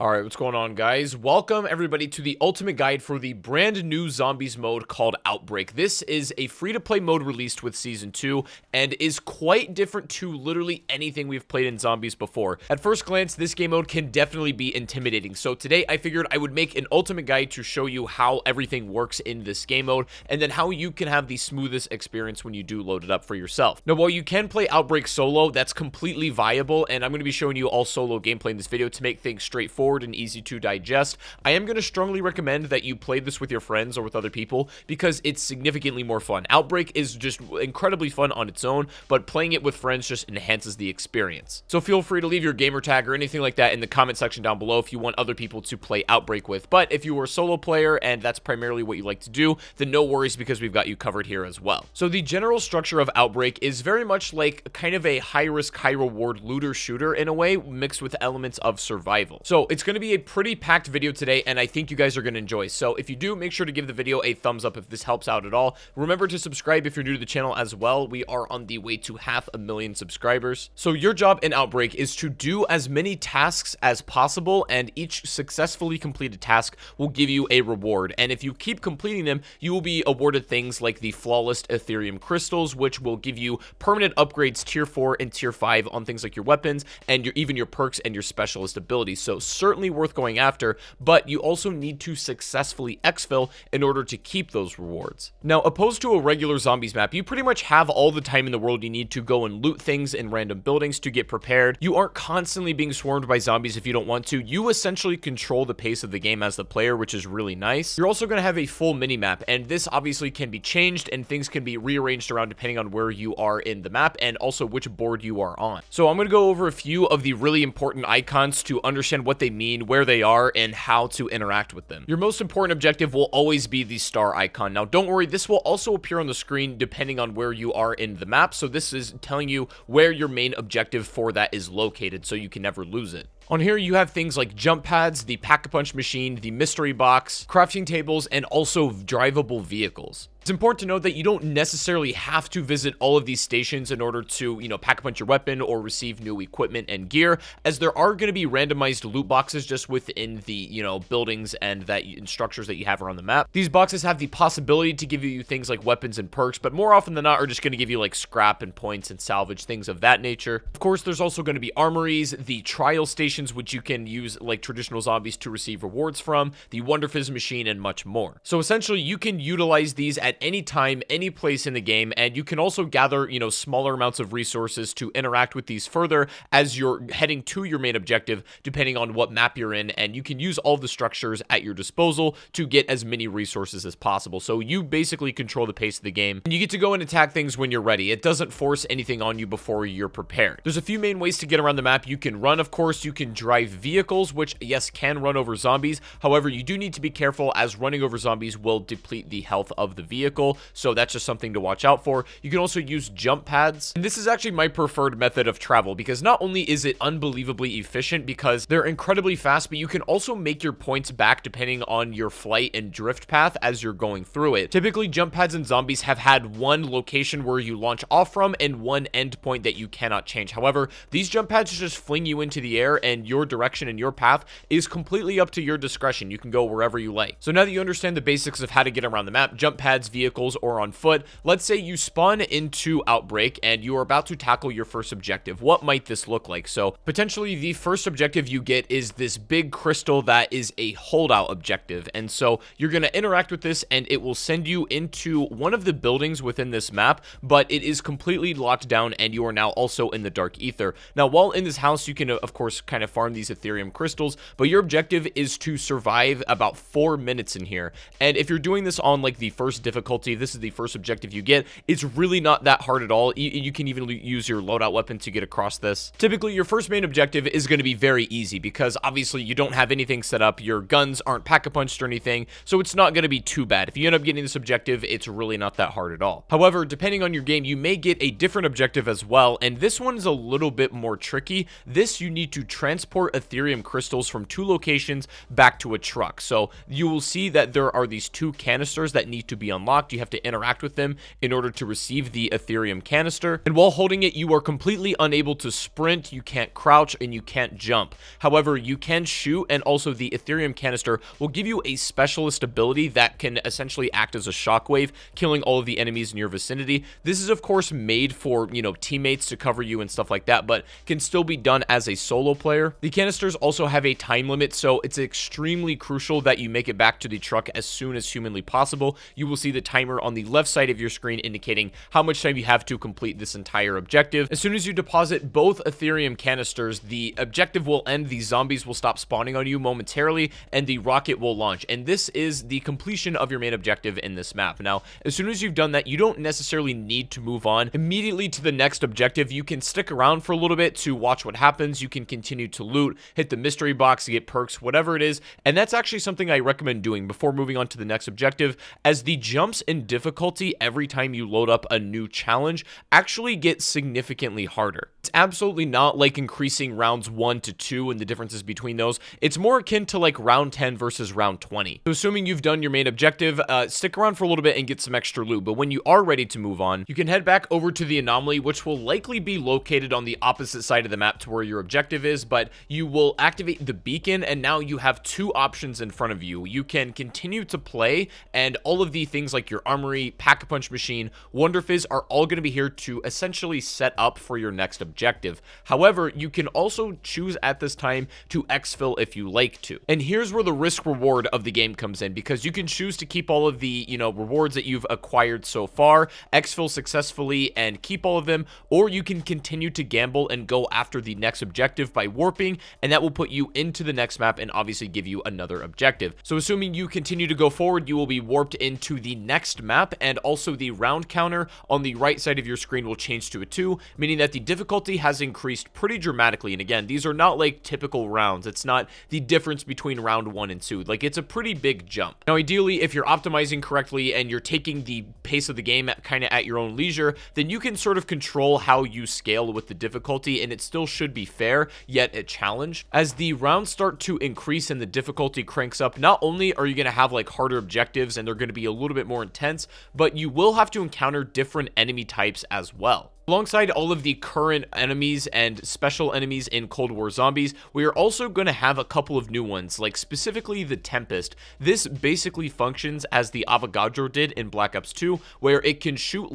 Alright, what's going on, guys? Welcome, everybody, to the ultimate guide for the brand new Zombies mode called Outbreak. This is a free-to-play mode released with Season 2, and is quite different to literally anything we've played in Zombies before. At first glance, this game mode can definitely be intimidating, so today I figured I would make an ultimate guide to show you how everything works in this game mode, and then how you can have the smoothest experience when you do load it up for yourself. Now, while you can play Outbreak solo, that's completely viable, and I'm going to be showing you all solo gameplay in this video to make things straightforward and easy to digest. I am going to strongly recommend that you play this with your friends or with other people because it's significantly more fun. Outbreak is just incredibly fun on its own, but playing it with friends just enhances the experience. So feel free to leave your gamer tag or anything like that in the comment section down below if you want other people to play Outbreak with. But if you are a solo player and that's primarily what you like to do, then no worries because we've got you covered here as well. So the general structure of Outbreak is very much like kind of a high-risk, high-reward looter shooter in a way, mixed with elements of survival. So it's going to be a pretty packed video today, and I think you guys are going to enjoy. So if you do, make sure to give the video a thumbs up if this helps out at all. Remember to subscribe if you're new to the channel as well. We are on the way to 500,000 subscribers. So your job in Outbreak is to do as many tasks as possible, and each successfully completed task will give you a reward. And if you keep completing them, you will be awarded things like the flawless ethereum crystals, which will give you permanent upgrades tier 4 and tier 5 on things like your weapons and even your perks and your specialist abilities. So certainly worth going after, but you also need to successfully exfil in order to keep those rewards. Now, opposed to a regular zombies map, you pretty much have all the time in the world you need to go and loot things in random buildings to get prepared. You aren't constantly being swarmed by zombies if you don't want to. You essentially control the pace of the game as the player, which is really nice. You're also going to have a full mini-map, and this obviously can be changed and things can be rearranged around depending on where you are in the map and also which board you are on. So I'm going to go over a few of the really important icons to understand what they mean, where they are, and how to interact with them. Your most important objective will always be the star icon. Now, don't worry, this will also appear on the screen depending on where you are in the map, so this is telling you where your main objective for that is located, so you can never lose it. On here, you have things like jump pads, the pack-a-punch machine, the mystery box, crafting tables, and also drivable vehicles. It's important to note that you don't necessarily have to visit all of these stations in order to, pack-a-punch your weapon or receive new equipment and gear, as there are going to be randomized loot boxes just within the, buildings and structures that you have around the map. These boxes have the possibility to give you things like weapons and perks, but more often than not are just going to give you like scrap and points and salvage, things of that nature. Of course, there's also going to be armories, the trial stations, which you can use like traditional zombies to receive rewards from, the Wonder Fizz machine, and much more. So essentially, you can utilize these at any time, any place in the game, and you can also gather, smaller amounts of resources to interact with these further as you're heading to your main objective, depending on what map you're in, and you can use all the structures at your disposal to get as many resources as possible. So you basically control the pace of the game, and you get to go and attack things when you're ready. It doesn't force anything on you before you're prepared. There's a few main ways to get around the map. You can run, of course, you can drive vehicles, which, yes, can run over zombies. However, you do need to be careful as running over zombies will deplete the health of the vehicle, so that's just something to watch out for. You can also use jump pads, and this is actually my preferred method of travel because not only is it unbelievably efficient because they're incredibly fast, but you can also make your points back depending on your flight and drift path as you're going through it. Typically, jump pads in zombies have had one location where you launch off from and one end point that you cannot change. However, these jump pads just fling you into the air, and your direction and your path is completely up to your discretion. You can go wherever you like. So now that you understand the basics of how to get around the map, jump pads, vehicles, or on foot, let's say you spawn into Outbreak and you are about to tackle your first objective. What might this look like? So potentially the first objective you get is this big crystal that is a holdout objective, and so you're going to interact with this and it will send you into one of the buildings within this map, but it is completely locked down and you are now also in the dark ether. Now, while in this house, you can of course kind of farm these ethereum crystals, but your objective is to survive about 4 minutes in here. And if you're doing this on like the first difficulty, this is the first objective you get, it's really not that hard at all. You can even use your loadout weapon to get across this. Typically, your first main objective is going to be very easy because obviously you don't have anything set up, your guns aren't pack-a-punched or anything, so it's not going to be too bad. If you end up getting this objective, it's really not that hard at all. However, depending on your game, you may get a different objective as well, and this one is a little bit more tricky. This, you need to transport ethereum crystals from 2 locations back to a truck. So you will see that there are these 2 canisters that need to be unlocked. unlocked, you have to interact with them in order to receive the ethereum canister. And while holding it, you are completely unable to sprint, you can't crouch, and you can't jump. However, you can shoot, and also the ethereum canister will give you a specialist ability that can essentially act as a shockwave, killing all of the enemies in your vicinity. This is of course made for, you know, teammates to cover you and stuff like that, but can still be done as a solo player. The canisters also have a time limit, so it's extremely crucial that you make it back to the truck as soon as humanly possible. You will see the timer on the left side of your screen indicating how much time you have to complete this entire objective. As soon as you deposit both ethereum canisters, the objective will end, the zombies will stop spawning on you momentarily, and the rocket will launch. And this is the completion of your main objective in this map. Now, as soon as you've done that, you don't necessarily need to move on immediately to the next objective. You can stick around for a little bit to watch what happens. You can continue to loot, hit the mystery box to get perks, whatever it is. And that's actually something I recommend doing before moving on to the next objective, as the jumps in difficulty every time you load up a new challenge actually get significantly harder. It's absolutely not like increasing rounds 1 to 2 and the differences between those. It's more akin to like round 10 versus round 20. So assuming you've done your main objective, stick around for a little bit and get some extra loot. But when you are ready to move on, you can head back over to the anomaly, which will likely be located on the opposite side of the map to where your objective is, but you will activate the beacon, and now you have two options in front of you. You can continue to play, and all of the things like your armory, pack-a-punch machine, Wonder Fizz are all going to be here to essentially set up for your next objective. However, you can also choose at this time to exfil if you like to. And here's where the risk reward of the game comes in, because you can choose to keep all of the, you know, rewards that you've acquired so far, exfil successfully and keep all of them, or you can continue to gamble and go after the next objective by warping, and that will put you into the next map and obviously give you another objective. So assuming you continue to go forward, you will be warped into the next map, and also the round counter on the right side of your screen will change to a 2, meaning that the difficulty has increased pretty dramatically. And again, these are not like typical rounds. It's not the difference between round 1 and 2. Like, it's a pretty big jump. Now, ideally, if you're optimizing correctly and you're taking the pace of the game kind of at your own leisure, then you can sort of control how you scale with the difficulty, and it still should be fair, yet a challenge. As the rounds start to increase and the difficulty cranks up, not only are you going to have like harder objectives and they're going to be a little bit more intense, but you will have to encounter different enemy types as well. Alongside all of the current enemies and special enemies in Cold War Zombies, we are also going to have a couple of new ones, like specifically the Tempest. This basically functions as the Avogadro did in Black Ops 2, where it can shoot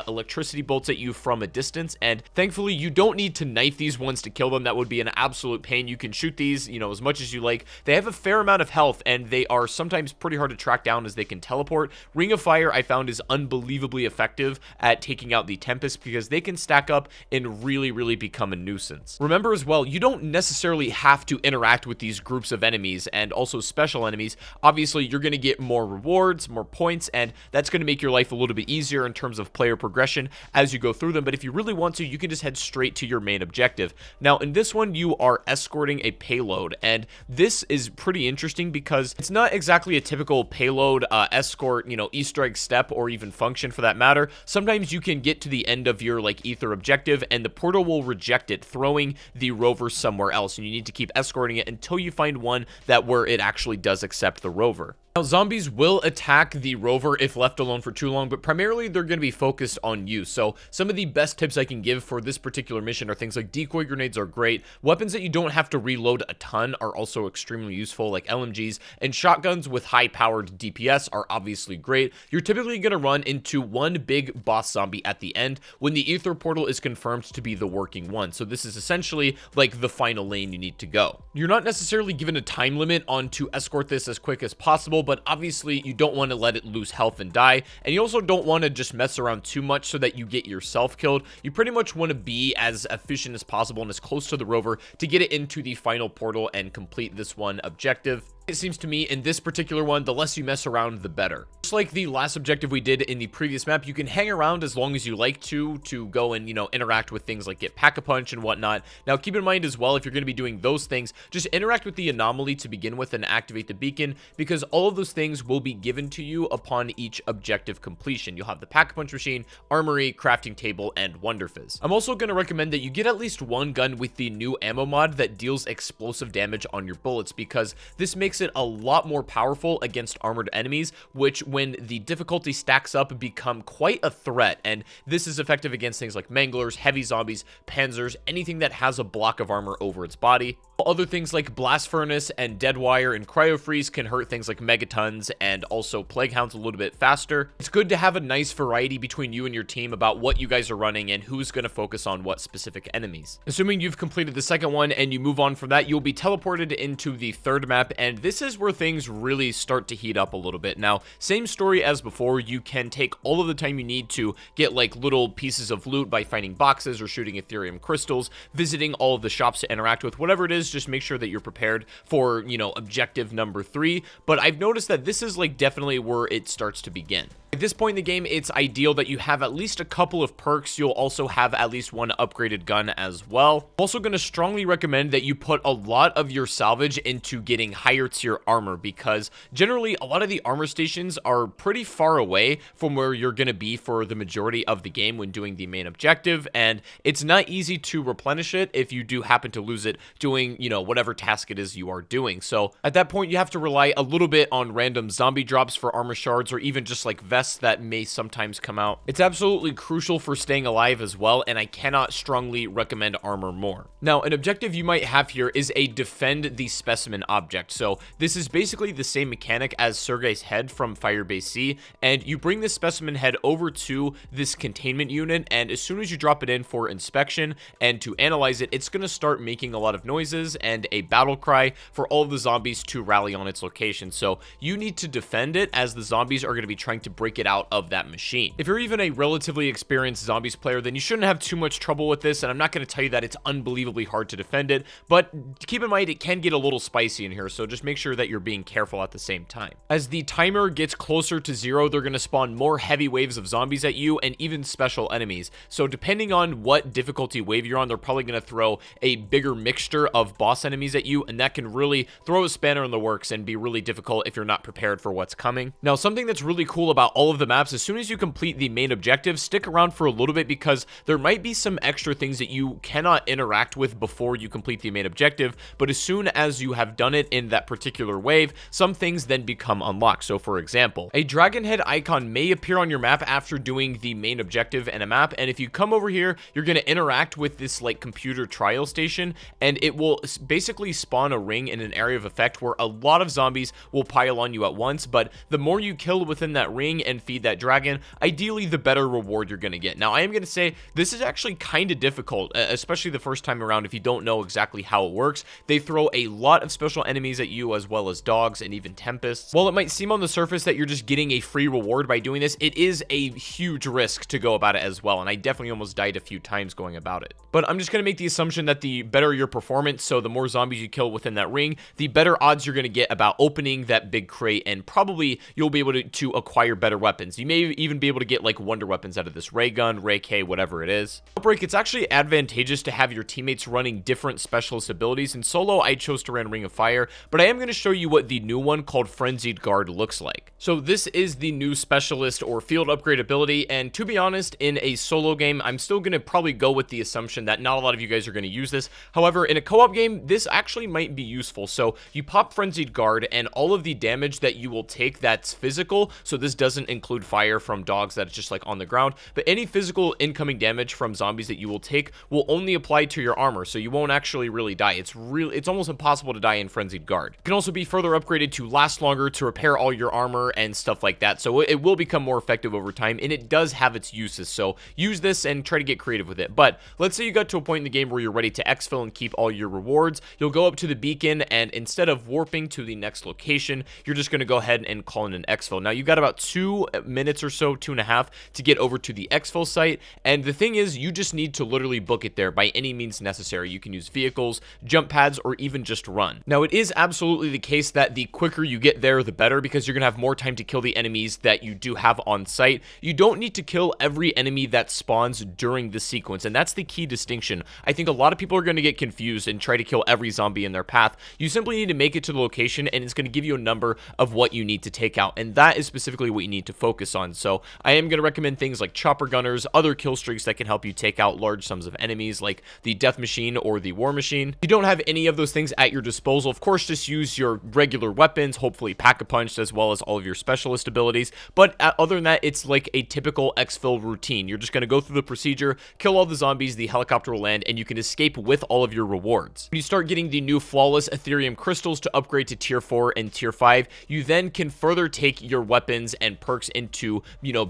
electricity bolts at you from a distance, and thankfully you don't need to knife these ones to kill them. That would be an absolute pain. You can shoot these, you know, as much as you like. They have a fair amount of health, and they are sometimes pretty hard to track down as they can teleport. Ring of Fire, I found, is unbelievably effective at taking out the Tempest, because they can stack up and really become a nuisance. Remember as well, you don't necessarily have to interact with these groups of enemies and also special enemies. Obviously, you're going to get more rewards, more points, and that's going to make your life a little bit easier in terms of player progression as you go through them. But if you really want to, you can just head straight to your main objective. Now, in this one, you are escorting a payload, and this is pretty interesting because it's not exactly a typical payload escort, you know, Easter egg step or even function for that matter. Sometimes you can get to the end of your like ether objective and the portal will reject it, throwing the rover somewhere else, and you need to keep escorting it until you find one that where it actually does accept the rover. Now, zombies will attack the rover if left alone for too long, but primarily they're going to be focused on you. So some of the best tips I can give for this particular mission are things like decoy grenades are great. Weapons that you don't have to reload a ton are also extremely useful, like LMGs, and shotguns with high-powered DPS are obviously great. You're typically going to run into one big boss zombie at the end when the ether portal is confirmed to be the working one. So this is essentially like the final lane you need to go. You're not necessarily given a time limit on to escort this as quick as possible, but obviously you don't want to let it lose health and die, and you also don't want to just mess around too much so that you get yourself killed. You pretty much want to be as efficient as possible and as close to the rover to get it into the final portal and complete this one objective. It seems to me in this particular one, the less you mess around, the better. Just like the last objective we did in the previous map, you can hang around as long as you like to go and, you know, interact with things like get Pack-a-Punch and whatnot. Now, keep in mind as well, if you're going to be doing those things, just interact with the anomaly to begin with and activate the beacon, because all of those things will be given to you upon each objective completion. You'll have the Pack-a-Punch machine, armory, crafting table, and Wonder Fizz. I'm also going to recommend that you get at least one gun with the new ammo mod that deals explosive damage on your bullets, because this makes makes it a lot more powerful against armored enemies, which when the difficulty stacks up become quite a threat, and this is effective against things like manglers, heavy zombies, panzers, anything that has a block of armor over its body. Other things like Blast Furnace and Deadwire and Cryo Freeze can hurt things like Megatons and also Plague Hounds a little bit faster. It's good to have a nice variety between you and your team about what you guys are running and who's going to focus on what specific enemies. Assuming you've completed the second one and you move on from that, you'll be teleported into the third map, and this is where things really start to heat up a little bit. Now, same story as before, you can take all of the time you need to get like little pieces of loot by finding boxes or shooting ethereum crystals, visiting all of the shops to interact with, whatever it is. Just make sure that you're prepared for, you know, objective number 3. But I've noticed that this is like definitely where it starts to begin. At this point in the game, it's ideal that you have at least a couple of perks. You'll also have at least one upgraded gun as well. I'm also going to strongly recommend that you put a lot of your salvage into getting higher tier armor, because generally a lot of the armor stations are pretty far away from where you're going to be for the majority of the game when doing the main objective, and it's not easy to replenish it if you do happen to lose it doing, you know, whatever task it is you are doing. So at that point, you have to rely a little bit on random zombie drops for armor shards, or even just like vests that may sometimes come out. It's absolutely crucial for staying alive as well, and I cannot strongly recommend armor more. Now, an objective you might have here is a defend the specimen object. So this is basically the same mechanic as Sergei's head from Firebase C, and you bring this specimen head over to this containment unit, and as soon as you drop it in for inspection and to analyze it, it's going to start making a lot of noises and a battle cry for all of the zombies to rally on its location. So you need to defend it, as the zombies are going to be trying to break it out of that machine. If you're even a relatively experienced zombies player, then you shouldn't have too much trouble with this, and I'm not going to tell you that it's unbelievably hard to defend it, but keep in mind it can get a little spicy in here, so just make sure that you're being careful at the same time. As the timer gets closer to 0, they're going to spawn more heavy waves of zombies at you and even special enemies. So depending on what difficulty wave you're on, they're probably going to throw a bigger mixture of boss enemies at you, and that can really throw a spanner in the works and be really difficult if you're not prepared for what's coming. Now, something that's really cool about all of the maps, as soon as you complete the main objective, stick around for a little bit, because there might be some extra things that you cannot interact with before you complete the main objective, but as soon as you have done it in that particular wave, some things then become unlocked. So for example, a dragon head icon may appear on your map after doing the main objective in a map, and if you come over here, you're going to interact with this like computer trial station, and it will basically spawn a ring in an area of effect where a lot of zombies will pile on you at once, but the more you kill within that ring and feed that dragon, ideally the better reward you're going to get. Now, I am going to say this is actually kind of difficult, especially the first time around if you don't know exactly how it works. They throw a lot of special enemies at you, as well as dogs and even tempests. While it might seem on the surface that you're just getting a free reward by doing this, it is a huge risk to go about it as well, and I definitely almost died a few times going about it. But I'm just going to make the assumption that the better your performance, so the more zombies you kill within that ring, the better odds you're going to get about opening that big crate, and probably you'll be able to acquire better weapons. You may even be able to get like wonder weapons out of this ray gun, ray K, whatever it is. Outbreak, it's actually advantageous to have your teammates running different specialist abilities. In solo, I chose to run Ring of Fire, but I am going to show you what the new one called Frenzied Guard looks like. So this is the new specialist or field upgrade ability, and to be honest, in a solo game, I'm still going to probably go with the assumption that not a lot of you guys are going to use this. However, in a co-op game, this actually might be useful. So you pop Frenzied Guard, and all of the damage that you will take that's physical, so this doesn't include fire from dogs that's just like on the ground, but any physical incoming damage from zombies that you will take will only apply to your armor, so you won't actually really die. It's almost impossible to die in Frenzied Guard. It can also be further upgraded to last longer, to repair all your armor and stuff like that, so it will become more effective over time, and it does have its uses, so use this and try to get creative with it. But let's say you got to a point in the game where you're ready to exfil and keep all your rewards. You'll go up to the beacon, and instead of warping to the next location, you're just going to go ahead and call in an exfil. Now, you've got about 2 minutes or so, 2.5, to get over to the exfil site, and the thing is, you just need to literally book it there by any means necessary. You can use vehicles, jump pads, or even just run. Now, it is absolutely the case that the quicker you get there, the better, because you're going to have more time to kill the enemies that you do have on site. You don't need to kill every enemy that spawns during the sequence, and that's the key distinction. I think a lot of people are going to get confused and try to kill every zombie in their path. You simply need to make it to the location, and it's going to give you a number of what you need to take out, and that is specifically what you need to focus on. So I am going to recommend things like chopper gunners, other kill streaks that can help you take out large sums of enemies, like the death machine or the war machine. If you don't have any of those things at your disposal, of course, just use use your regular weapons, hopefully pack-a-punched, as well as all of your specialist abilities. But other than that, it's like a typical exfil routine. You're just going to go through the procedure, kill all the zombies, the helicopter will land, and you can escape with all of your rewards. When you start getting the new flawless ethereum crystals to upgrade to tier 4 and tier 5, you then can further take your weapons and perks into,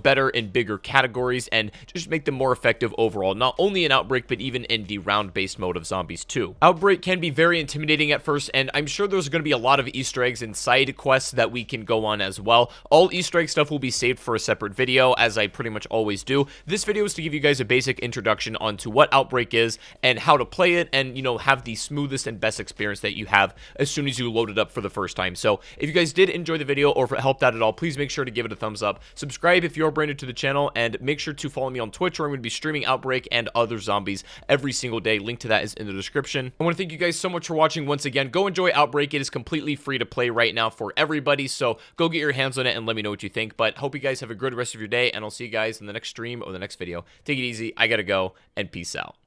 better and bigger categories and just make them more effective overall, not only in Outbreak, but even in the round-based mode of zombies too. Outbreak can be very intimidating at first, and I'm sure there's going to be a lot of Easter eggs and side quests that we can go on as well. All Easter egg stuff will be saved for a separate video, as I pretty much always do. This video is to give you guys a basic introduction onto what Outbreak is and how to play it, and have the smoothest and best experience that you have as soon as you load it up for the first time. So if you guys did enjoy the video, or if it helped out at all, please make sure to give it a thumbs up, subscribe if you're brand new to the channel, and make sure to follow me on Twitch, where I'm going to be streaming Outbreak and other zombies every single day. Link to that is in the description. I want to thank you guys so much for watching once again. Go enjoy Outbreak. It is completely free to play right now for everybody, so go get your hands on it and let me know what you think. But hope you guys have a good rest of your day, and I'll see you guys in the next stream or the next video. Take it easy. I gotta go, and peace out.